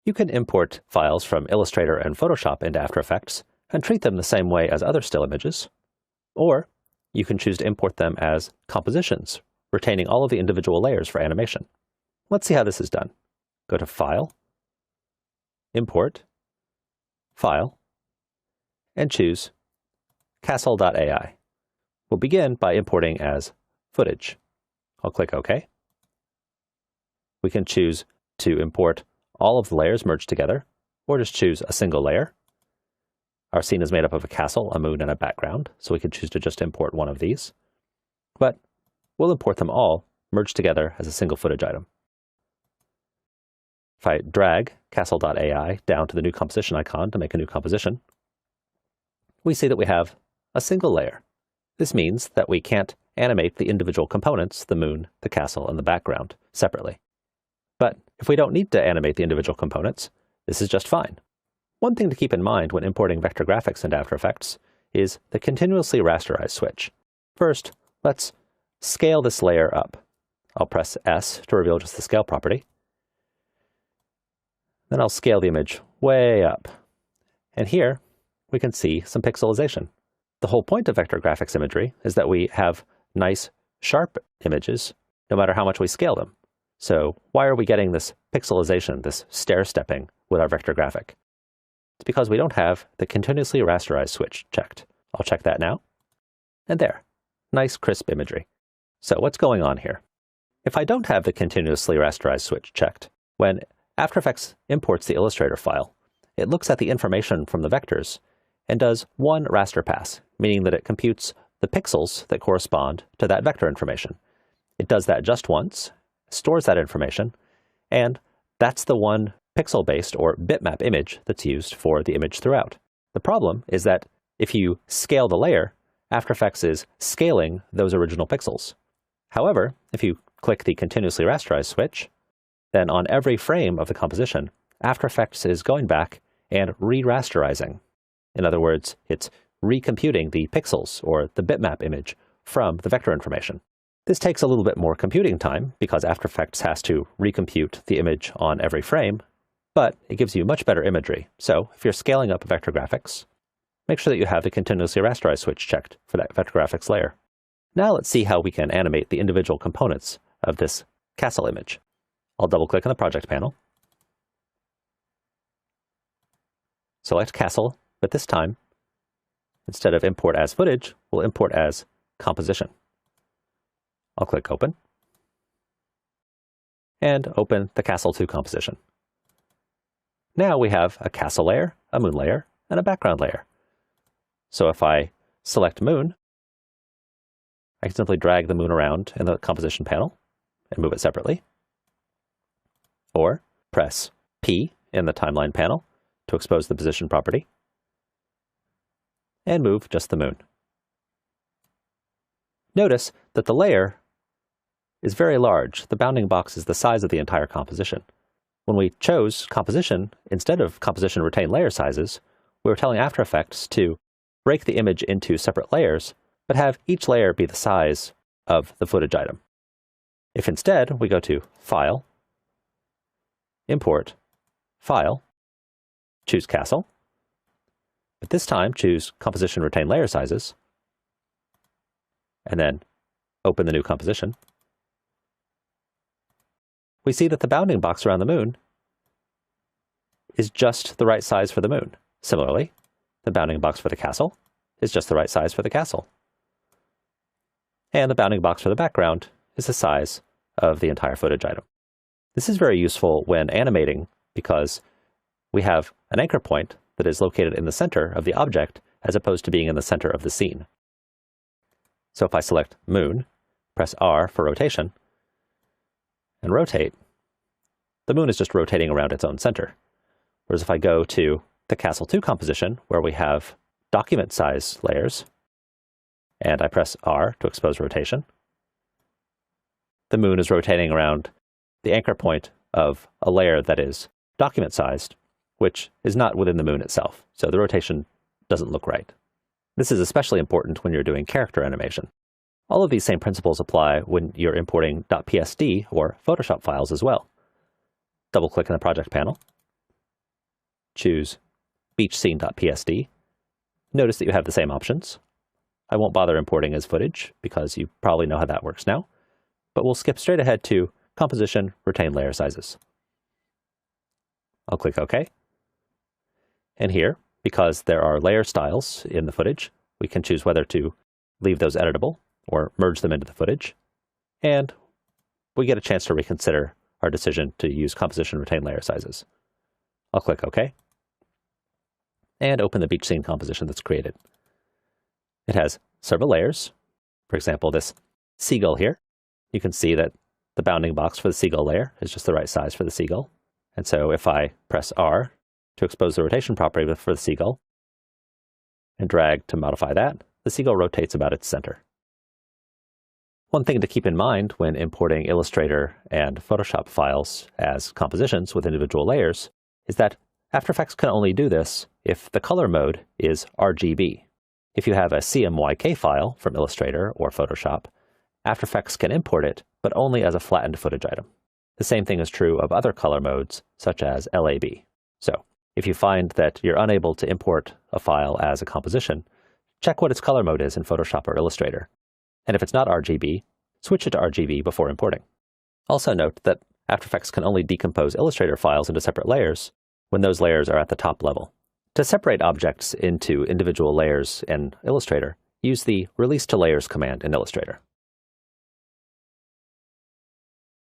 You can import files from Illustrator and Photoshop into After Effects and treat them the same way as other still images, or you can choose to import them as compositions, retaining all of the individual layers for animation. Let's see how this is done. Go to File, Import, File, and choose Castle.ai. We'll begin by importing as footage. I'll click OK. We can choose to import all of the layers merged together, or just choose a single layer. Our scene is made up of a castle, a moon, and a background, so we could choose to just import one of these. But we'll import them all merged together as a single footage item. If I drag Castle.ai down to the new composition icon to make a new composition, we see that we have a single layer. This means that we can't animate the individual components, the moon, the castle, and the background, separately. But if we don't need to animate the individual components, this is just fine. One thing to keep in mind when importing vector graphics into After Effects is the continuously rasterize switch. First, let's scale this layer up. I'll press S to reveal just the scale property. Then I'll scale the image way up. And here we can see some pixelization. The whole point of vector graphics imagery is that we have nice, sharp images no matter how much we scale them. So why are we getting this pixelization, this stair-stepping with our vector graphic? It's because we don't have the continuously rasterize switch checked. I'll check that now. And there, nice crisp imagery. So what's going on here? If I don't have the continuously rasterize switch checked, when After Effects imports the Illustrator file, it looks at the information from the vectors and does one raster pass, meaning that it computes the pixels that correspond to that vector information. It does that just once, stores that information, and that's the one pixel-based or bitmap image that's used for the image throughout. The problem is that if you scale the layer, After Effects is scaling those original pixels. However, if you click the continuously rasterize switch, then on every frame of the composition, After Effects is going back and re-rasterizing. In other words, it's recomputing the pixels or the bitmap image from the vector information. This takes a little bit more computing time because After Effects has to recompute the image on every frame, but it gives you much better imagery. So if you're scaling up vector graphics, make sure that you have the continuously rasterize switch checked for that vector graphics layer. Now let's see how we can animate the individual components of this castle image. I'll double-click on the project panel, select castle, but this time, instead of import as footage, we'll import as composition. I'll click Open, and open the Castle 2 composition. Now we have a castle layer, a moon layer, and a background layer. So if I select moon, I can simply drag the moon around in the composition panel and move it separately, or press P in the timeline panel to expose the position property, and move just the moon. Notice that the layer is very large. The bounding box is the size of the entire composition. When we chose composition, instead of composition retain layer sizes, we were telling After Effects to break the image into separate layers, but have each layer be the size of the footage item. If instead we go to File, Import, File, choose Castle, but this time choose Composition Retain Layer Sizes, and then open the new composition, we see that the bounding box around the moon is just the right size for the moon. Similarly, the bounding box for the castle is just the right size for the castle. And the bounding box for the background is the size of the entire footage item. This is very useful when animating because we have an anchor point that is located in the center of the object as opposed to being in the center of the scene. So if I select moon, press R for rotation, and rotate, the moon is just rotating around its own center. Whereas if I go to the Castle 2 composition, where we have document size layers, and I press R to expose rotation, the moon is rotating around the anchor point of a layer that is document sized, which is not within the moon itself. So the rotation doesn't look right. This is especially important when you're doing character animation. All of these same principles apply when you're importing .psd or Photoshop files as well. Double-click in the project panel, choose beachscene.psd. Notice that you have the same options. I won't bother importing as footage because you probably know how that works now, but we'll skip straight ahead to Composition, Retain Layer Sizes. I'll click OK. And here, because there are layer styles in the footage, we can choose whether to leave those editable or merge them into the footage. And we get a chance to reconsider our decision to use Composition, Retain Layer Sizes. I'll click OK. And open the beach scene composition that's created. It has several layers. For example, this seagull here. You can see that the bounding box for the seagull layer is just the right size for the seagull. And so if I press R to expose the rotation property for the seagull and drag to modify that, the seagull rotates about its center. One thing to keep in mind when importing Illustrator and Photoshop files as compositions with individual layers is that After Effects can only do this if the color mode is RGB. If you have a CMYK file from Illustrator or Photoshop, After Effects can import it, but only as a flattened footage item. The same thing is true of other color modes, such as LAB. So, if you find that you're unable to import a file as a composition, check what its color mode is in Photoshop or Illustrator. And if it's not RGB, switch it to RGB before importing. Also note that After Effects can only decompose Illustrator files into separate layers when those layers are at the top level. To separate objects into individual layers in Illustrator, use the Release to Layers command in Illustrator.